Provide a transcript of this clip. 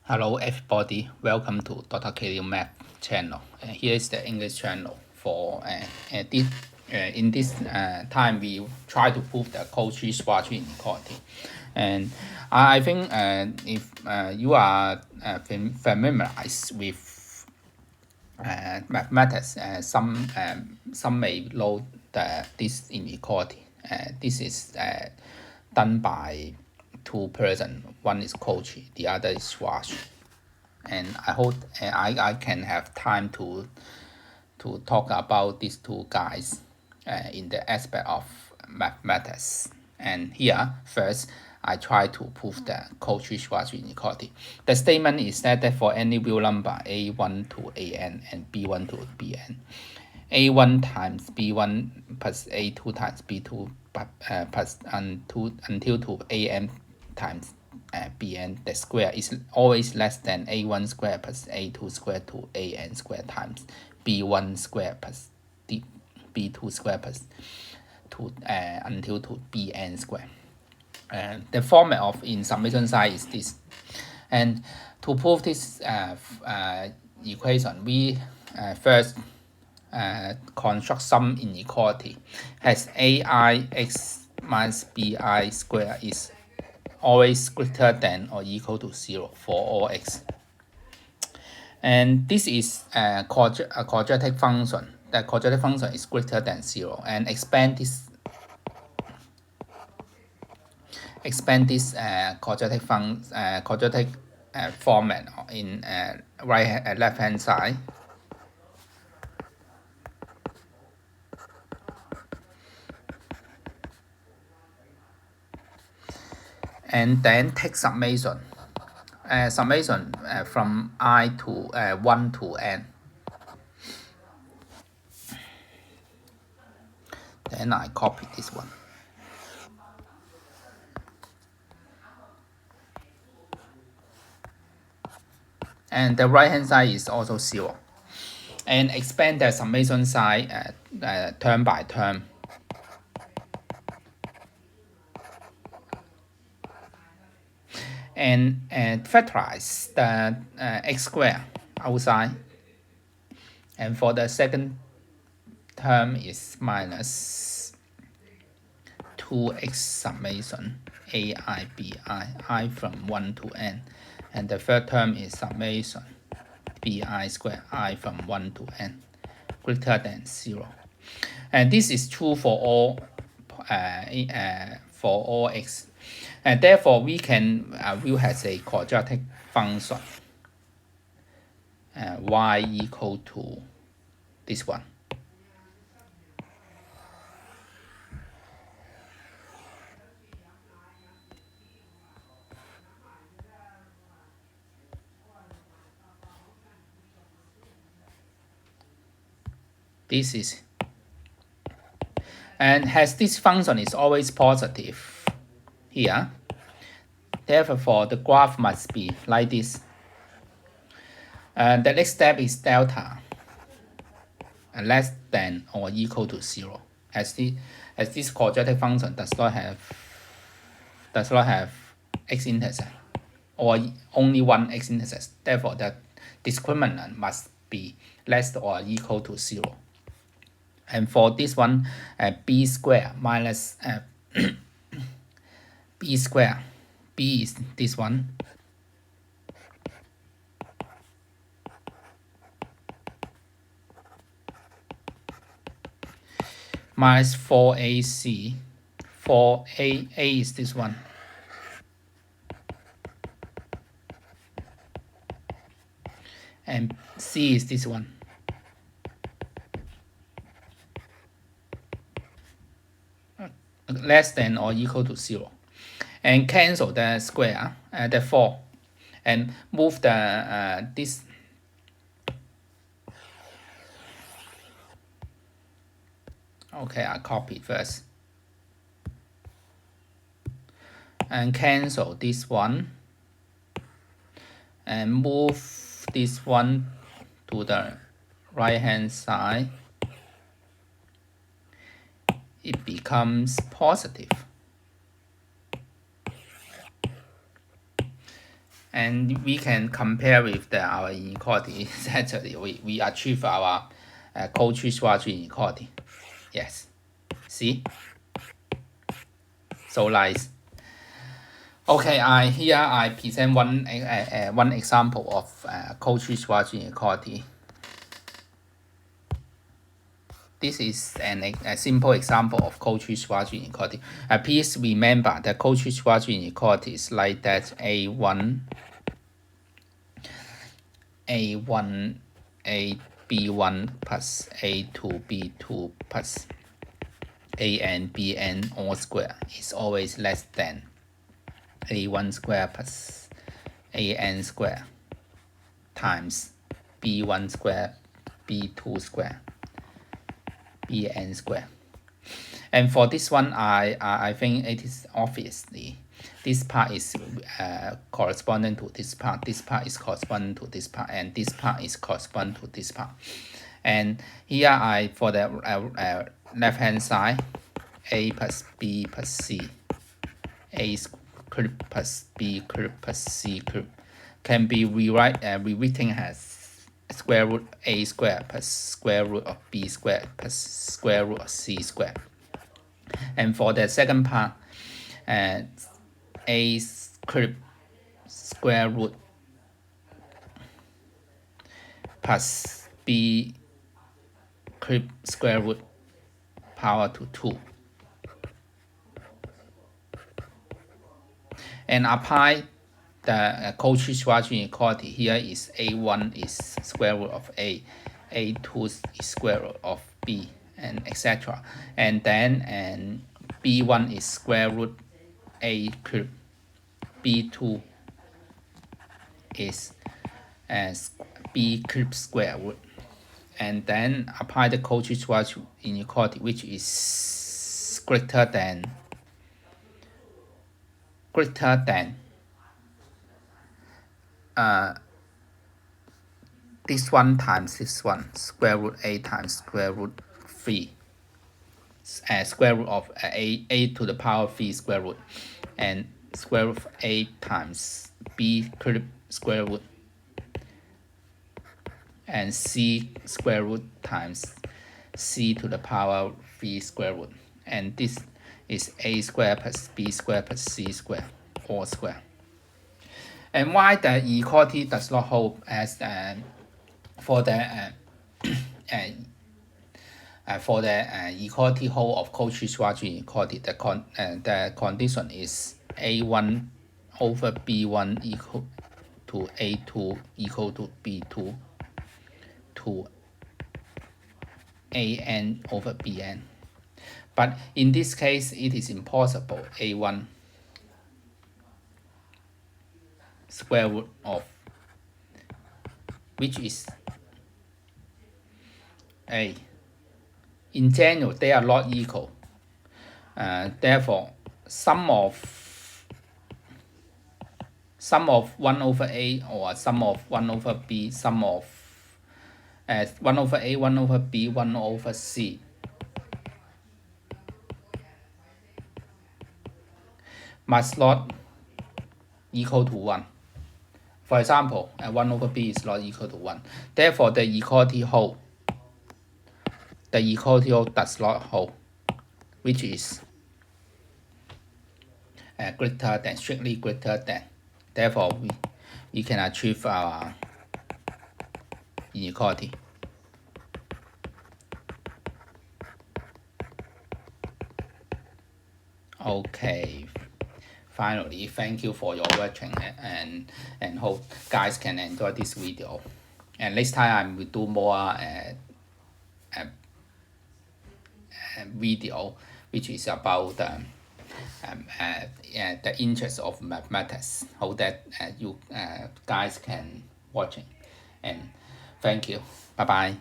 Hello everybody, welcome to Dr.K.Liu Math channel. Here is the English channel for in this time we try to prove the Cauchy-Schwarz Inequality. And I think if you are familiarized with mathematics, some may know this inequality. This is done by two persons. One is Cauchy, the other is Schwarz. And I hope I can have time to talk about these two guys in the aspect of mathematics. And here, first, I try to prove the Cauchy-Schwarz inequality. The statement is that for any real number a1 to an and b1 to bn, a1 times b1 plus a2 times b2 plus until to an times bn, the square is always less than a1 square plus a2 square to an square times b1 square plus b2 square plus until to bn square. The format of in summation sign is this. And to prove this equation, we first construct some inequality. Has aix minus bi square is always greater than or equal to 0 for all x. And this is a quadratic function. The quadratic function is greater than 0, and expand this quadratic format in left hand side. And then take summation. Summation from I to 1 to n. Then I copy this one. And the right hand side is also 0. And expand the summation side term by term. And factorize the x squared outside. And for the second term is minus 2x summation ai bi, I from 1 to n. And the third term is summation bi squared, I from 1 to n, greater than 0. And this is true for all x. And therefore, we can view as a quadratic function y equal to this one. This is, and as this function is always positive here, therefore the graph must be like this. The next step is delta less than or equal to 0, as this quadratic function does not have x-intercept or only one x-intercept. Therefore, the discriminant must be less or equal to 0. And for this one, b squared minus b squared, b is this one, minus 4ac, 4a is this one, and c is this one. Less than or equal to 0. And cancel the square, the 4, and move the this okay, I copy first and cancel this one and move this one to the right hand side. It becomes positive. And we can compare with our inequality. Actually, we achieve our Cauchy-Schwarz inequality. Yes. See? So nice. Okay, here I present one example of Cauchy-Schwarz inequality. This is a simple example of Cauchy-Schwarz inequality. Please remember that Cauchy-Schwarz inequality is like that A1 B1 plus A2 B2 plus AN BN all square is always less than A1 square plus AN square times B1 square B2 square BN square. And for this one, I think it is obviously this part is corresponding to this part is corresponding to this part, and this part is corresponding to this part. And here for the left hand side, A plus B plus C, A cube plus B cube plus C cube can be rewritten as square root A square plus square root of B square plus square root of C square. And for the second part, A cube square root plus B cube square root power to 2. And apply the Cauchy-Schwarz inequality. Here is A1 is square root of A, A2 is square root of B, and etc. And then B1 is square root A cube, B2 is B cube square root. And then apply the Cauchy-Schwarz inequality, which is greater than this one times this one, square root A times square root 3, square root of A to the power 3 square root, and square root of A times B cube square root, and C square root times C to the power 3 square root. And this is A square plus B square plus C square, all square. And why the inequality does not hold as for the equality hold of Cauchy-Schwarz inequality, the condition is A1 over B1 equal to A2 equal to B2 to AN over BN. But in this case, it is impossible. A1 square root of, which is A. In general, they are not equal. Therefore, sum of 1 over A or sum of 1 over B, sum of 1 over A, 1 over B, 1 over C must not equal to 1. For example, 1 over B is not equal to 1. Therefore, the equality hold. The equality does not hold, which is greater than, strictly greater than. Therefore, we can achieve our inequality. Okay. Finally, thank you for your watching, and hope guys can enjoy this video. And next time I will do more video which is about the interest of mathematics. Hope that you guys can watching. And thank you. Bye bye.